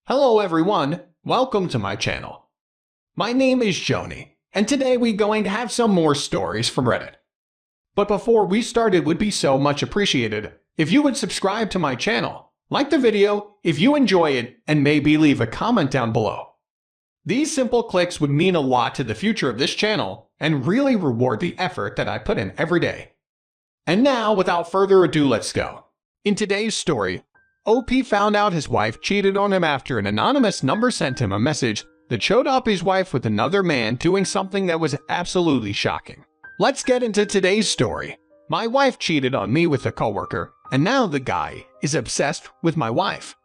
Hello everyone, welcome to my channel. My name is Xony, and today we're going to have some more stories from Reddit. But before we start, it would be so much appreciated if you would subscribe to my channel, like the video if you enjoy it, and maybe leave a comment down below. These simple clicks would mean a lot to the future of this channel and really reward the effort that I put in every day. And now, without further ado, let's go. In today's story, OP found out his wife cheated on him after an anonymous number sent him a message that showed up his wife with another man doing something that was absolutely shocking. Let's get into today's story. My wife cheated on me with a coworker, and now the guy is obsessed with my wife.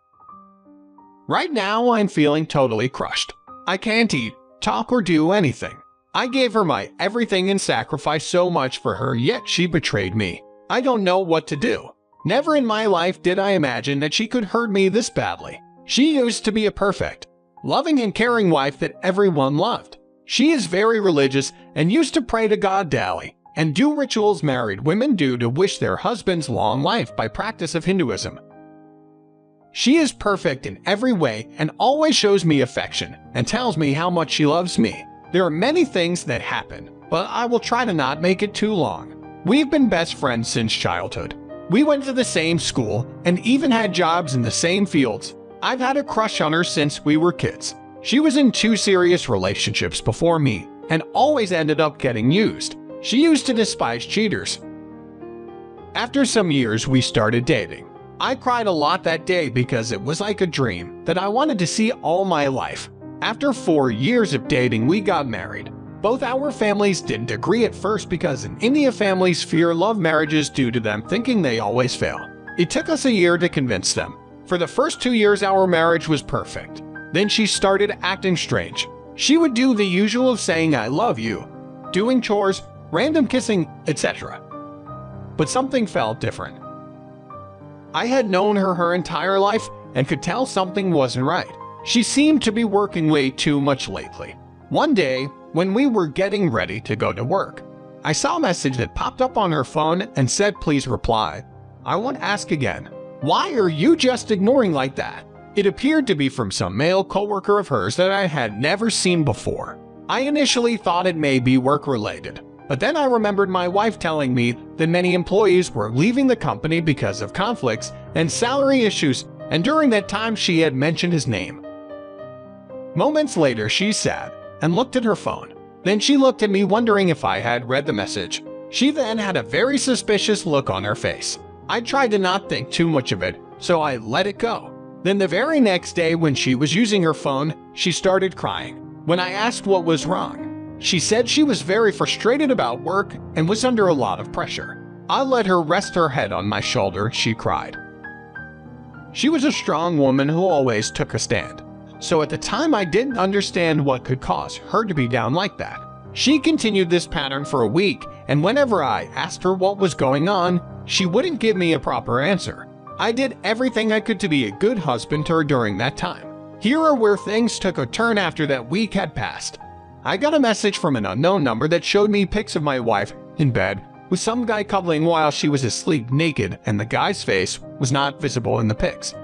Right now, I'm feeling totally crushed. I can't eat, talk, or do anything. I gave her my everything and sacrificed so much for her, yet she betrayed me. I don't know what to do. Never in my life did I imagine that she could hurt me this badly. She used to be a perfect, loving and caring wife that everyone loved. She is very religious and used to pray to God daily and do rituals married women do to wish their husbands long life by practice of Hinduism. She is perfect in every way and always shows me affection and tells me how much she loves me. There are many things that happen, but I will try to not make it too long. We've been best friends since childhood. We went to the same school and even had jobs in the same fields. I've had a crush on her since we were kids. She was in 2 serious relationships before me and always ended up getting used. She used to despise cheaters. After some years, we started dating. I cried a lot that day because it was like a dream that I wanted to see all my life. After 4 years of dating, we got married. Both our families didn't agree at first because in India, families fear love marriages due to them thinking they always fail. It took us a year to convince them. For the first 2 years, our marriage was perfect. Then she started acting strange. She would do the usual of saying I love you, doing chores, random kissing, etc. But something felt different. I had known her entire life and could tell something wasn't right. She seemed to be working way too much lately. One day, when we were getting ready to go to work, I saw a message that popped up on her phone and said, "Please reply." I won't ask again. Why are you just ignoring like that? It appeared to be from some male coworker of hers that I had never seen before. I initially thought it may be work-related, but then I remembered my wife telling me that many employees were leaving the company because of conflicts and salary issues, and during that time she had mentioned his name. Moments later, she sat and looked at her phone. Then she looked at me, wondering if I had read the message. She then had a very suspicious look on her face. I tried to not think too much of it, so I let it go. Then the very next day, when she was using her phone, she started crying. When I asked what was wrong, she said she was very frustrated about work and was under a lot of pressure. I let her rest her head on my shoulder. She cried. She was a strong woman who always took a stand. So at the time, I didn't understand what could cause her to be down like that. She continued this pattern for a week, and whenever I asked her what was going on, she wouldn't give me a proper answer. I did everything I could to be a good husband to her during that time. Here are where things took a turn after that week had passed. I got a message from an unknown number that showed me pics of my wife in bed with some guy cuddling while she was asleep naked, and the guy's face was not visible in the pics.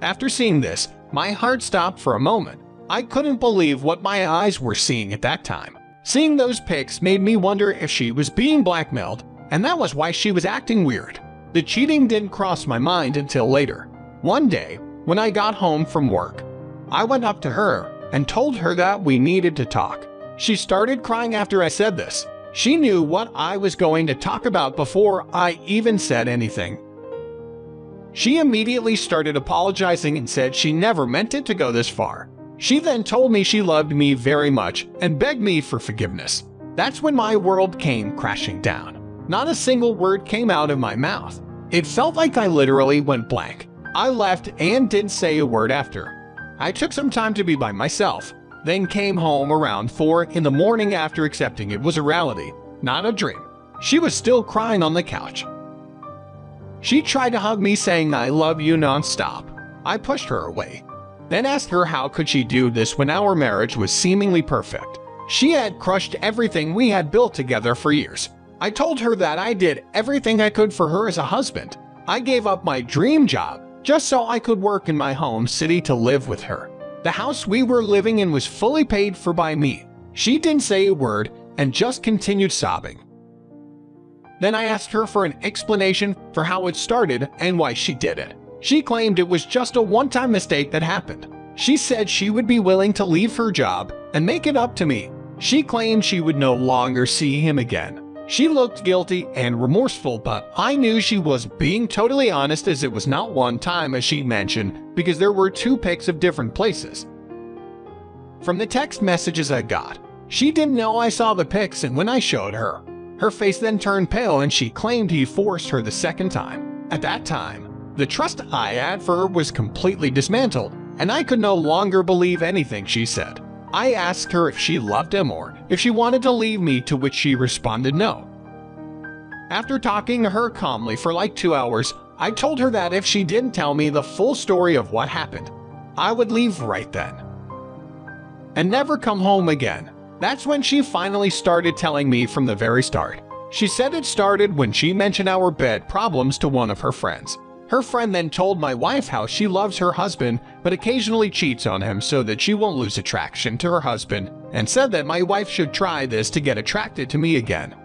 After seeing this, my heart stopped for a moment. I couldn't believe what my eyes were seeing at that time. Seeing those pics made me wonder if she was being blackmailed, and that was why she was acting weird. The cheating didn't cross my mind until later. One day, when I got home from work, I went up to her and told her that we needed to talk. She started crying after I said this. She knew what I was going to talk about before I even said anything. She immediately started apologizing and said she never meant it to go this far. She then told me she loved me very much and begged me for forgiveness. That's when my world came crashing down. Not a single word came out of my mouth. It felt like I literally went blank. I left and didn't say a word after. I took some time to be by myself, then came home around 4 in the morning after accepting it was a reality, not a dream. She was still crying on the couch. She tried to hug me, saying I love you nonstop. I pushed her away, then asked her how could she do this when our marriage was seemingly perfect. She had crushed everything we had built together for years. I told her that I did everything I could for her as a husband. I gave up my dream job, just so I could work in my home city to live with her. The house we were living in was fully paid for by me. She didn't say a word and just continued sobbing. Then I asked her for an explanation for how it started and why she did it. She claimed it was just a one-time mistake that happened. She said she would be willing to leave her job and make it up to me. She claimed she would no longer see him again. She looked guilty and remorseful, but I knew she was being totally honest, as it was not one time as she mentioned, because there were 2 pics of different places. From the text messages I got, she didn't know I saw the pics, and when I showed her, her face then turned pale and she claimed he forced her the second time. At that time, the trust I had for her was completely dismantled, and I could no longer believe anything she said. I asked her if she loved him or if she wanted to leave me, to which she responded no. After talking to her calmly for like 2 hours, I told her that if she didn't tell me the full story of what happened, I would leave right then and never come home again. That's when she finally started telling me from the very start. She said it started when she mentioned our bed problems to one of her friends. Her friend then told my wife how she loves her husband but occasionally cheats on him so that she won't lose attraction to her husband, and said that my wife should try this to get attracted to me again.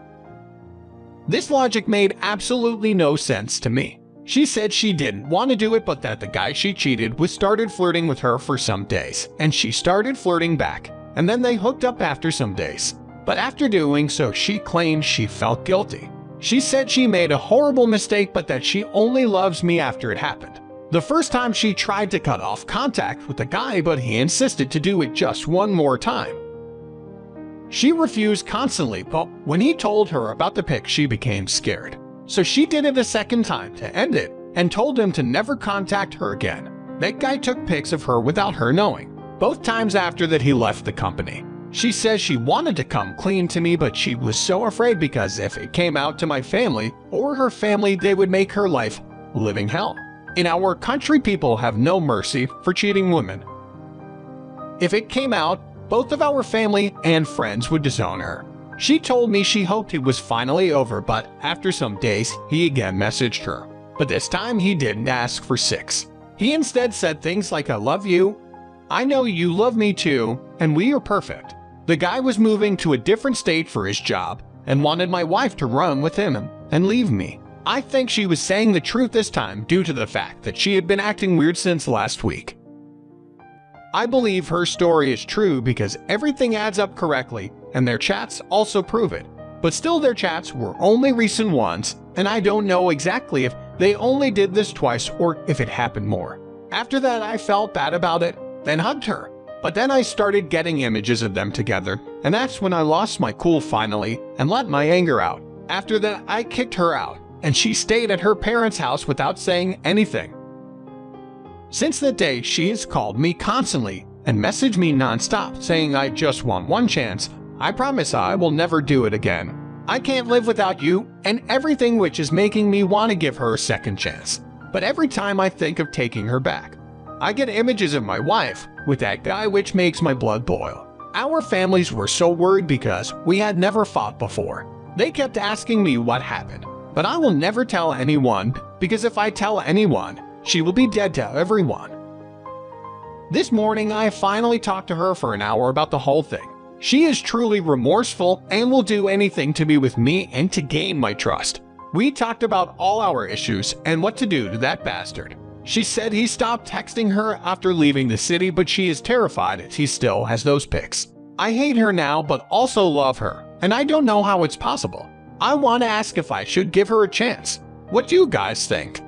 This logic made absolutely no sense to me. She said she didn't want to do it, but that the guy she cheated with started flirting with her for some days, and she started flirting back, and then they hooked up after some days. But after doing so, she claimed she felt guilty. She said she made a horrible mistake, but that she only loves me after it happened. The first time she tried to cut off contact with the guy, but he insisted to do it just one more time. She refused constantly, but when he told her about the pic, she became scared. So she did it a second time to end it and told him to never contact her again. That guy took pics of her without her knowing, both times after that he left the company. She says she wanted to come clean to me, but she was so afraid because if it came out to my family or her family, they would make her life living hell. In our country, people have no mercy for cheating women. If it came out, both of our family and friends would disown her. She told me she hoped it was finally over, but after some days, he again messaged her. But this time he didn't ask for 6. He instead said things like, "I love you. I know you love me too, and we are perfect." The guy was moving to a different state for his job and wanted my wife to run with him and leave me. I think she was saying the truth this time due to the fact that she had been acting weird since last week. I believe her story is true because everything adds up correctly, and their chats also prove it. But still, their chats were only recent ones, and I don't know exactly if they only did this twice or if it happened more. After that, I felt bad about it, then hugged her. But then I started getting images of them together, and that's when I lost my cool finally and let my anger out. After that, I kicked her out, and she stayed at her parents' house without saying anything. Since that day, she has called me constantly and messaged me nonstop saying, "I just want one chance. I promise I will never do it again. I can't live without you," and everything, which is making me want to give her a second chance. But every time I think of taking her back, I get images of my wife with that guy, which makes my blood boil. Our families were so worried because we had never fought before. They kept asking me what happened, but I will never tell anyone, because if I tell anyone, she will be dead to everyone. This morning, I finally talked to her for an hour about the whole thing. She is truly remorseful and will do anything to be with me and to gain my trust. We talked about all our issues and what to do to that bastard. She said he stopped texting her after leaving the city, but she is terrified as he still has those pics. I hate her now, but also love her, and I don't know how it's possible. I want to ask if I should give her a chance. What do you guys think?